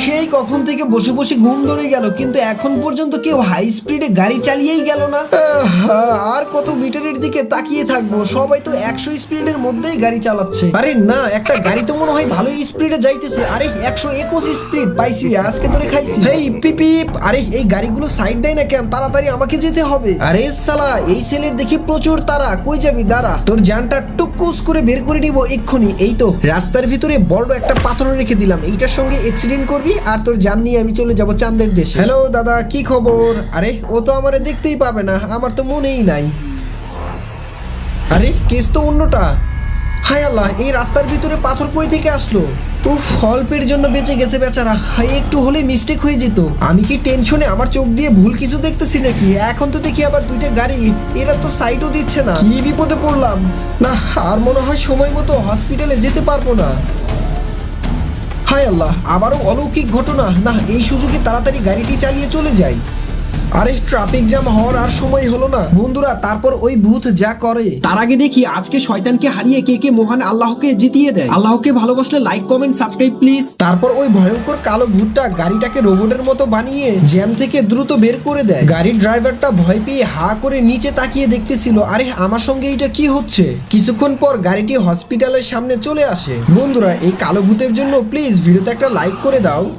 সেই কখন থেকে বসে বসে ঘুম ধরে গেল, কিন্তু এখন পর্যন্ত কেউ হাই স্পিডে গাড়ি চালিয়েই গেল না। আর কত মিটারের দিকে তাকিয়ে থাকবো, সবাই তো 100 স্পিডের মধ্যেই গাড়ি চালাচ্ছে। আরে না, একটা গাড়ি তো মনে হয় ভালো স্পিডে যাইতেছে। আরে 121 স্পিড পাইছি, আজকে ধরে খাইছি। এই পিপিপ, আরে এই গাড়িগুলো সাইড দেয় না কেন? তাড়াতাড়ি আমাকে যেতে হবে। আরে শালা, এই ছেলের দেখি প্রচুর তারা। কই যাবি? দাঁড়া, তোর জানটা টুকুস করে বের করে নিব এক্ষুনি। এই তো রাস্তার ভিতরে বড় একটা পাথর রেখে দিলাম, এইটার সঙ্গে অ্যাক্সিডেন্ট করবি আর তোর জান নিয়ে আমি চলে যাব চাঁদের দেশে। হ্যালো দাদা, কি খবর? আরে ও তো আমারে দেখতেই পাবে না, আমার তো মনেই নাই। আরে কেস তো অন্যটা। হায় আল্লাহ, এই রাস্তার ভিতরে পাথর কই থেকে আসলো? উফ, অল্পের জন্য বেঁচে গেছে বেচারা। হাই, একটু হলে মিস্টেক হয়ে যেত। আমি কি টেনশনে আমার চোখ দিয়ে ভুল কিছু দেখতেছি নাকি? এখন তো দেখি আবার দুইটা গাড়ি, এরা তো সাইডও দিচ্ছে না। কি বিপদে পড়লাম! না, আর মনে হয় সময় মতো হসপিটালে যেতে পারবো না। হায় আল্লাহ, আবারও অলৌকিক ঘটনা। না, এই সুযোগে তাড়াতাড়ি গাড়িটি চালিয়ে চলে যাই। আরে ট্রাফিক জ্যাম হওয়ার আর সময় হলো না বন্ধুরা। তারপর ওই ভূত যা করে, তার আগে দেখি আজকে শয়তানকে হারিয়ে কে কে মহান আল্লাহকে জিতিয়ে দেয়। আল্লাহকে ভালোবাসলে লাইক কমেন্ট সাবস্ক্রাইব প্লিজ। তারপর ওই ভয়ঙ্কর কালো ভূতটা গাড়িটাকে রোবটের মতো বানিয়ে জ্যাম থেকে দ্রুত বের করে দেয়। গাড়ির ড্রাইভারটা ভয় পেয়ে হা করে নিচে তাকিয়ে দেখতেছিল, আরে আমার সঙ্গে এটা কি হচ্ছে। কিছুক্ষণ পর গাড়িটি হসপিটালের সামনে চলে আসে। বন্ধুরা, এই কালো ভূতের জন্য প্লিজ ভিডিওতে একটা লাইক করে দাও।